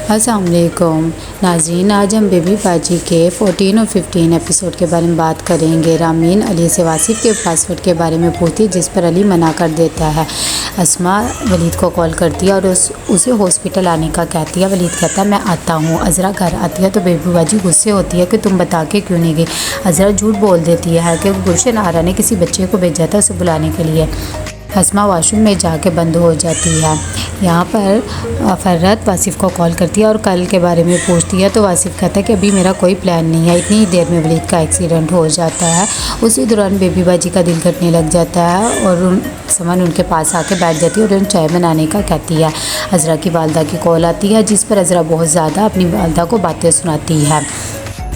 अस्सलाम वालेकुम नाज़रीन, आज हम बेबी बाजी के 14 और 15 एपिसोड के बारे में बात करेंगे। रामीन अली से वासिफ़ के पासवर्ड के बारे में पूछती है, जिस पर अली मना कर देता है। अस्मा वलीद को कॉल करती है और उसे हॉस्पिटल आने का कहती है। वलीद कहता है मैं आता हूँ। अज़रा घर आती है तो बेबी बाजी गुस्से होती है कि तुम बता के क्यों नहीं गई। अज़रा झूठ बोल देती है कि गुलशन आरा ने किसी बच्चे को भेजा था उसे बुलाने के लिए। अस्मा वॉशरूम में जाके बंद हो जाती है। यहाँ पर फ़रत वासिफ़ को कॉल करती है और कल के बारे में पूछती है तो वासिफ़ कहता है कि अभी मेरा कोई प्लान नहीं है। इतनी ही देर में वलीद का एक्सीडेंट हो जाता है। उसी दौरान बेबी बाजी का दिल घटने लग जाता है और समन उनके पास आके बैठ जाती है और उन्हें चाय बनाने का कहती है। अज़रा की वालदा की कॉल आती है, जिस पर अज़रा बहुत ज़्यादा अपनी वालदा को बातें सुनाती है।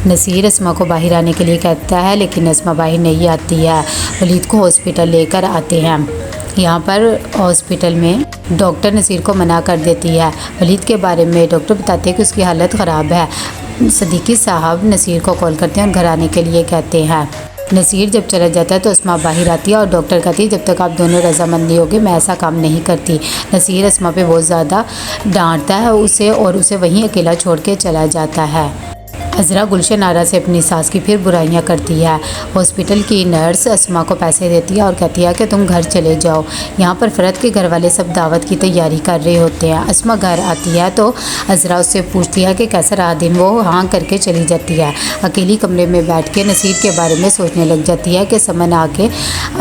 नसीर अस्मा को बाहर आने के लिए कहता है, लेकिन अस्मा बाहर नहीं आती है। वलीद को हॉस्पिटल लेकर आते हैं। यहाँ पर हॉस्पिटल में डॉक्टर नसीर को मना कर देती है। वलीद के बारे में डॉक्टर बताते हैं कि उसकी हालत ख़राब है। सदीकी साहब नसीर को कॉल करते हैं और घर आने के लिए कहते हैं। नसीर जब चला जाता है तो अस्मा बाहर आती है और डॉक्टर कहती है जब तक आप दोनों रजामंद नहीं होगे मैं ऐसा काम नहीं करती। नसीर अस्मा पे बहुत ज़्यादा डांटता है उसे और उसे वहीं अकेला छोड़ के चला जाता है। अज़रा गुलशन आरा से अपनी सास की फिर बुराइयां करती है। हॉस्पिटल की नर्स अस्मा को पैसे देती है और कहती है कि तुम घर चले जाओ। यहाँ पर फ़रत के घर वाले सब दावत की तैयारी कर रहे होते हैं। अस्मा घर आती है तो अज़रा उससे पूछती है कि कैसा रहा दिन। वो हाँ करके चली जाती है। अकेली कमरे में बैठ के नसीर के बारे में सोचने लग जाती है कि समन आके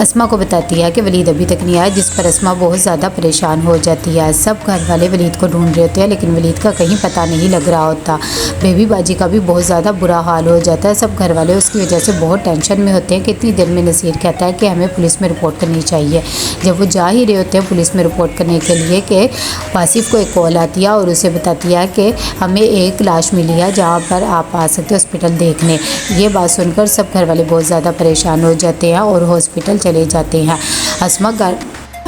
अस्मा को बताती है कि वलीद अभी तक नहीं आया, जिस पर अस्मा बहुत ज़्यादा परेशान हो जाती है। सब घर वाले वलीद को ढूंढ रहे होते हैं, लेकिन वलीद का कहीं पता नहीं लग रहा होता। बेबी बाजी का भी बहुत ज़्यादा बुरा हाल हो जाता है। सब घर वाले उसकी वजह से बहुत टेंशन में होते हैं कि इतनी देर में नसीर कहता है कि हमें पुलिस में रिपोर्ट करनी चाहिए। जब वो जा ही रहे होते हैं पुलिस में रिपोर्ट करने के लिए कि वासिफ़ को एक कॉल आती है और उसे बताती है कि हमें एक लाश मिली है जहाँ पर आप आ सकते हॉस्पिटल देखने। ये बात सुनकर सब घर वाले बहुत ज़्यादा परेशान हो जाते हैं और हॉस्पिटल चले जाते हैं। अस्मा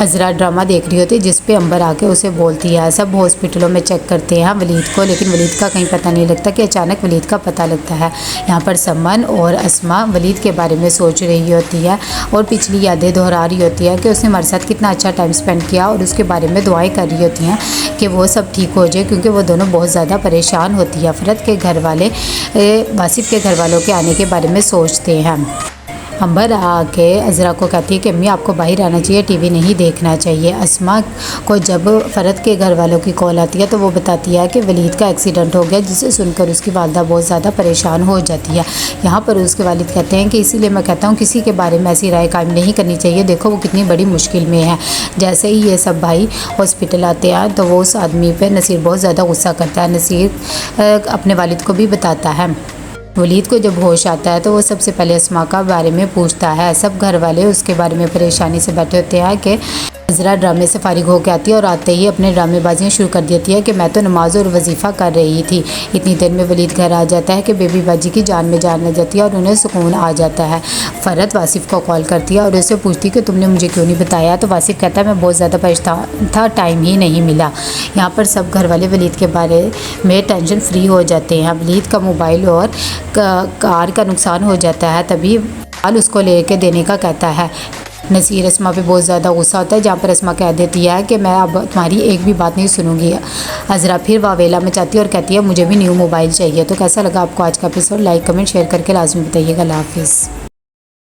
अज़रा ड्रामा देख रही होती है, जिस पे अंबर आके उसे बोलती है। सब हॉस्पिटलों में चेक करते हैं वलीद को, लेकिन वलीद का कहीं पता नहीं लगता कि अचानक वलीद का पता लगता है। यहाँ पर समन और अस्मा वलीद के बारे में सोच रही होती है और पिछली यादें दोहरा रही होती है कि उसने हमारे साथ कितना अच्छा टाइम स्पेंड किया और उसके बारे में दुआएं कर रही होती हैं कि वो सब ठीक हो जाए, क्योंकि वो दोनों बहुत ज़्यादा परेशान होती है। फ़रत के घर वाले वासिफ़ के घर वालों के आने के बारे में सोचते हैं। अंबर आके अज़रा को कहती है कि अम्मी आपको बाहर आना चाहिए, टीवी नहीं देखना चाहिए। अस्मा को जब फ़रत के घर वालों की कॉल आती है तो वो बताती है कि वलीद का एक्सीडेंट हो गया, जिसे सुनकर उसकी वालदा बहुत ज़्यादा परेशान हो जाती है। यहाँ पर उसके वालिद कहते हैं कि इसीलिए मैं कहता हूँ किसी के बारे में ऐसी राय कायम नहीं करनी चाहिए। देखो वो कितनी बड़ी मुश्किल में है। जैसे ही ये सब भाई हॉस्पिटल आते हैं तो वो उस आदमी पर नसीर बहुत ज़्यादा गुस्सा करता है। नसीर अपने वालिद को भी बताता है। वलीद को जब होश आता है तो वो सबसे पहले अस्मा का बारे में पूछता है। सब घर वाले उसके बारे में परेशानी से बैठे होते हैं कि अज़रा ड्रामे से फारिग होकर आती है और आते ही अपने ड्रामेबाजियाँ शुरू कर देती है कि मैं तो नमाज और वजीफ़ा कर रही थी। इतनी देर में वलीद घर आ जाता है कि बेबी बाजी की जान में जान आ जाती है और उन्हें सुकून आ जाता है। फ़रत वासिफ़ को कॉल करती है और उससे पूछती है कि तुमने मुझे क्यों नहीं बताया। तो वासिफ़ कहता है मैं बहुत ज़्यादा परेशान था, टाइम ही नहीं मिला। यहाँ पर सब घर वाले वलीद के बारे में टेंशन फ्री हो जाते हैं। वलीद का मोबाइल और कार का नुकसान हो जाता है, तभी हाल उसको लेके देने का कहता है। नसीर अस्मा पे बहुत ज़्यादा गुस्सा होता है, जहाँ पर अस्मा कह देती है कि मैं अब तुम्हारी एक भी बात नहीं सुनूंगी। अज़रा फिर वावेला में चाहती है और कहती है मुझे भी न्यू मोबाइल चाहिए। तो कैसा लगा आपको आज का एपिसोड? लाइक कमेंट शेयर करके लाजमी बताइएगा। अल्लाह हाफिज़।